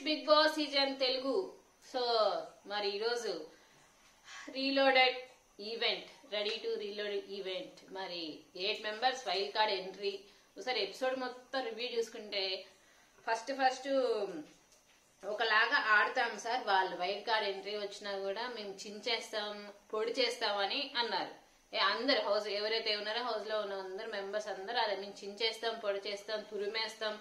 Big boss season Telugu. So మరి ఈరోజు reloaded event, ready to reload event. మరి 8 members wild card entry. ఒకసారి episode మొత్తం రివ్యూ చూసుకుంటే ఫస్ట్ ఒకలాగా ఆడతాం సార్, వాళ్ళు వైల్డ్ కార్డ్ ఎంట్రీ వచ్చినా కూడా మేము చించేస్తాం, పొడి చేస్తామని అన్నారు. అందరు హౌస్ ఎవరైతే ఉన్నారో హౌస్ లో ఉన్న అందరు మెంబర్స్ అందరూ అదే మేము చించేస్తాం, పొడి చేస్తాం, తురిమేస్తాం,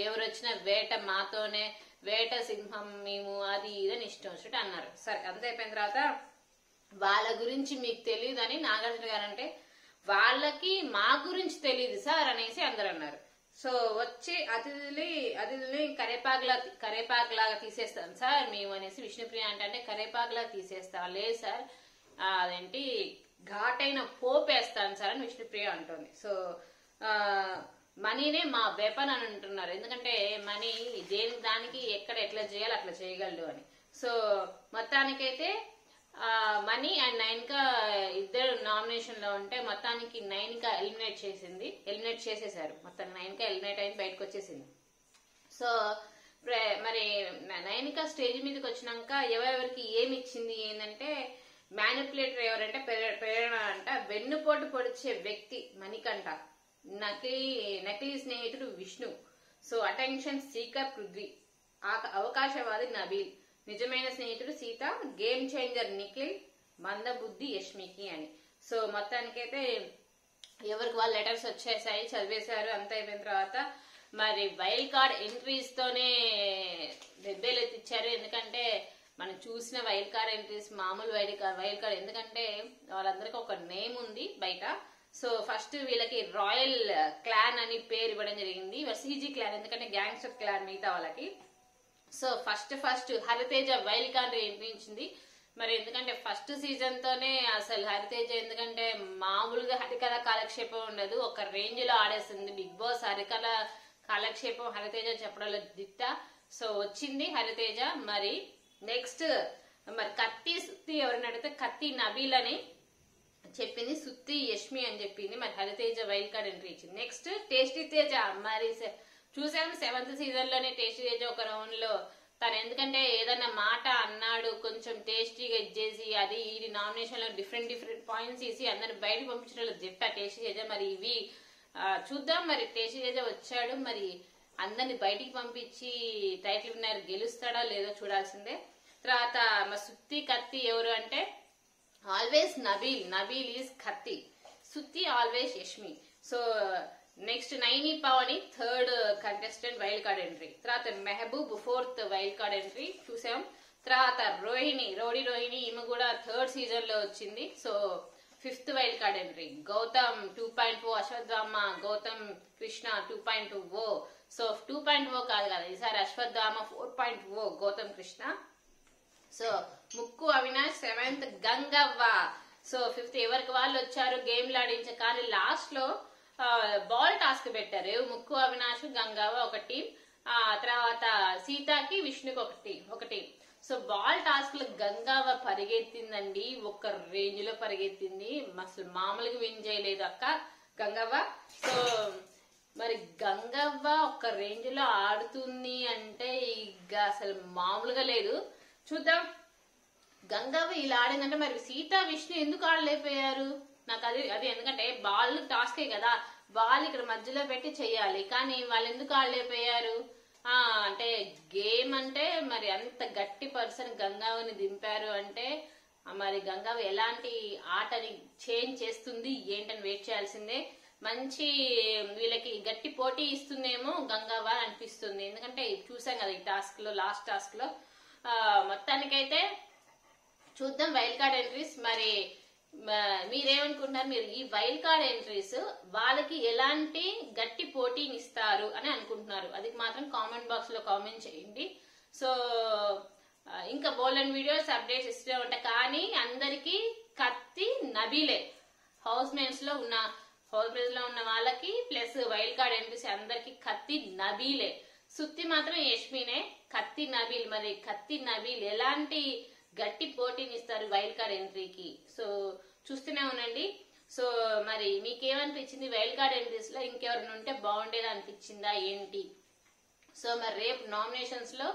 ఎవరు వచ్చినా వేట మాతోనే, వేట సింహం మేము, అది ఇదని ఇష్టం వచ్చినట్టు అన్నారు. సరే అంత అయిపోయిన తర్వాత వాళ్ళ గురించి మీకు తెలియదు అని నాగార్జున గారు అంటే, వాళ్ళకి మా గురించి తెలియదు సార్ అనేసి అందరు అన్నారు. సో వచ్చి అతిథుల్ని కరేపాకులాగా తీసేస్తాం సార్ మేము అనేసి విష్ణుప్రియ అంటే కరేపాకులాగా తీసేస్తా, లేదు సార్ అదేంటి ఘాటైన పోపేస్తాను సార్ అని విష్ణుప్రియ అంటుంది. సో మనీనే మా వెపన్ అని అంటున్నారు, ఎందుకంటే మనీ దేని దానికి ఎక్కడ ఎట్లా చేయాలి అట్లా చేయగలడు అని. సో మొత్తానికైతే మనీ అండ్ నైన్కా ఇద్దరు నామినేషన్ లో ఉంటే మొత్తానికి నైన్కా ఎలిమినేట్ చేసేసారు. మొత్తం నైన్కా ఎలిమినేట్ అయింది, బయటకు వచ్చేసింది. సో మరి నైన్కా స్టేజ్ మీదకి వచ్చినాక ఎవరెవరికి ఏమి ఇచ్చింది ఏంటంటే, మ్యానిపులేటర్ ఎవరంటే ప్రేరణ అంట, వెన్నుపోటు పొడిచే వ్యక్తి మణికంఠ, నకిలీ స్నేహితుడు Vishnu, so attention seeker Prithvi, అవకాశవాది నబీల్, నిజమైన స్నేహితుడు సీత, గేమ్ చేంజర్ నిఖిల్, మందబుద్ధి యష్మికి అని. సో మొత్తానికైతే ఎవరికి వాళ్ళు లెటర్స్ వచ్చేసాయి, చదివేశారు. అంత అయిపోయిన తర్వాత మరి వైల్డ్ కార్డ్ ఎంట్రీస్ తోనే దెబ్బలు ఎత్తిచ్చారు. ఎందుకంటే మనం చూసిన వైల్డ్ కార్డ్ ఎంట్రీస్ మామూలు వైల్డ్ కార్డ్, ఎందుకంటే వాళ్ళందరికీ ఒక నేమ్ ఉంది బయట. సో ఫస్ట్ వీళ్ళకి రాయల్ క్లాన్ అని పేరు ఇవ్వడం జరిగింది, సీజీ క్లాన్, ఎందుకంటే గ్యాంగ్స్టర్ క్లాన్ మిగతా వాళ్ళకి. So first Hariteja wild card ఎంట్రించింది. మరి ఎందుకంటే ఫస్ట్ సీజన్ తోనే అసలు హరితేజ, ఎందుకంటే మామూలుగా హరికథ కాలక్షేపం ఉండదు, ఒక రేంజ్ లో ఆడేస్తుంది బిగ్ బాస్. హరికథ కాలక్షేపం హరితేజ చెప్పడంలో దిట్ట. సో వచ్చింది హరితేజ. మరి నెక్స్ట్ మరి కత్తి సుత్తి ఎవరిని అడిగితే కత్తి నబీల్ అని చెప్పింది, సుత్తి యష్మి అని చెప్పింది. మరి హరితేజ వైల్డ్ కార్డ్ ఎంట్రీ ఇచ్చింది. నెక్స్ట్ టేస్టీ తేజ, మరి చూసాము 7th సీజన్ లోనే టేస్టీ తేజ ఒక రౌండ్ లో తను ఎందుకంటే ఏదన్నా మాట అన్నాడు, కొంచెం టేస్టీగా ఇచ్చేసి అది ఈ నామినేషన్ లో డిఫరెంట్ పాయింట్స్ ఇసి అందరిని బయటకు పంపించడంలో చెప్పా టేస్టీ తేజ. మరి ఇవి చూద్దాం, మరి టేస్టీ తేజ వచ్చాడు, మరి అందరిని బయటికి పంపించి టైటిల్ విన్నర్ గెలుస్తాడా లేదో చూడాల్సిందే. తర్వాత మా సుత్తి కత్తి ఎవరు అంటే ఆల్వేస్ నబీల్ ఈజ్ కత్తి, సుత్తి always Yashmi. So next Naini Pavani 3rd contestant wild card entry. తర్వాత Mehaboob 4th wild card entry చూసాం. తర్వాత రోహిణి ఈమె కూడా 3rd సీజన్ లో వచ్చింది. So 5th wild card entry. Gautham 2.0, Ashwathama Gautham Krishna 2.0. So 2.0 కాదు కదా ఈసారి అశ్వత్థామ 4.0 గౌతమ్ కృష్ణ. సో ముక్కు Avinash 7th Gangavva. So 5th ఎవరికి వాళ్ళు వచ్చారు గేమ్లు ఆడించే, కానీ లాస్ట్ లో బాల్ టాస్క్ పెట్టారు. ముక్కు అవినాష్ గంగవ్వ ఒక టీం, తర్వాత సీతాకి విష్ణుకి ఒక టీం. సో బాల్ టాస్క్ లో గంగవ్వ పరిగెత్తిందండి, ఒక రేంజ్ లో పరిగెత్తింది, అసలు మామూలుగా విన్ చేయలేదు అక్క గంగవ్వ. సో మరి గంగవ్వ ఒక రేంజ్ లో ఆడుతుంది అంటే ఇక అసలు మామూలుగా లేదు. చూద్దాం గంగవ్వ ఇలా ఆడిందంటే మరి సీత విష్ణు ఎందుకు ఆడలేకపోయారు నాకు అది ఎందుకంటే బాల్ టాస్కే కదా, బాల్ ఇక్కడ మధ్యలో పెట్టి చెయ్యాలి, కానీ వాళ్ళు ఎందుకు ఆడలేకపోయారు అంటే గేమ్ అంటే మరి అంత గట్టి పర్సన్ గంగవ్వని దింపారు అంటే మరి గంగవ్వ ఎలాంటి ఆటని చేంజ్ చేస్తుంది ఏంటని వెయిట్ చేయాల్సిందే. మంచి వీళ్ళకి గట్టి పోటీ ఇస్తుందేమో గంగవ్వ అనిపిస్తుంది, ఎందుకంటే చూసాం కదా ఈ టాస్క్ లో, లాస్ట్ టాస్క్ లో. మొత్తానికైతే చూద్దాం వైల్డ్ కార్డ్ ఎంట్రీస్. మరి మీరేమనుకుంటున్నారు, మీరు ఈ వైల్డ్ కార్డ్ ఎంట్రీస్ వాళ్ళకి ఎలాంటి గట్టి పోటీని ఇస్తారు అని అనుకుంటున్నారు, అది మాత్రం కామెంట్ బాక్స్ లో కామెంట్ చేయండి. సో ఇంకా బోల్డెన్ వీడియోస్ అప్డేట్స్ ఇస్తూ ఉంటాయి, కానీ అందరికి కత్తి నబీలే, హౌస్ మేట్స్ లో ఉన్న వాళ్ళకి ప్లస్ వైల్డ్ కార్డ్ ఎంట్రీస్ అందరికి కత్తి నబీలే. సుత్తి మాత్రం యష్మినే, కత్తి నబీల్. మరి కత్తి నబీల్ ఎలాంటి గట్టి పోటీని ఇస్తారు వైల్డ్ కార్డ్ ఎంట్రీకి, సో చూస్తూనే ఉండండి. సో మరి మీకేమనిపించింది వైల్డ్ కార్డ్ ఎంట్రీస్ లో ఇంకెవరైనా ఉంటే బాగుండేది అనిపించిందా ఏంటి? సో మరి రేపు నామినేషన్స్ లో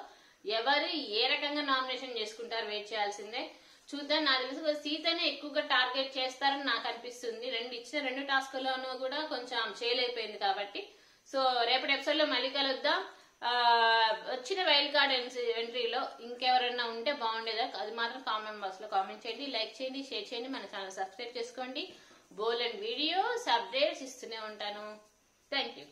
ఎవరు ఏ రకంగా నామినేషన్ చేసుకుంటారు వెయిట్ చేయాల్సిందే. చూద్దాం. నాకు తెలుసు సీతనే ఎక్కువగా టార్గెట్ చేస్తారని నాకు అనిపిస్తుంది. ఇచ్చిన 2 టాస్క్లోనూ కూడా కొంచెం చేయలేకపోయింది కాబట్టి. సో రేపటి ఎపిసోడ్ లో మళ్ళీ కలుద్దాం. వచ్చిన వైల్డ్ కార్డ్ ఎంట్రీలో ఇంకెవరైనా ఉంటే బాగుండేదా, అది మాత్రం కామెంట్ బాక్స్ లో కామెంట్ చేయండి. లైక్ చేయండి, షేర్ చేయండి, మన ఛానల్ సబ్స్క్రైబ్ చేసుకోండి. బోల్డ్ వీడియోస్ అప్డేట్స్ ఇస్తూనే ఉంటాను. Thank you.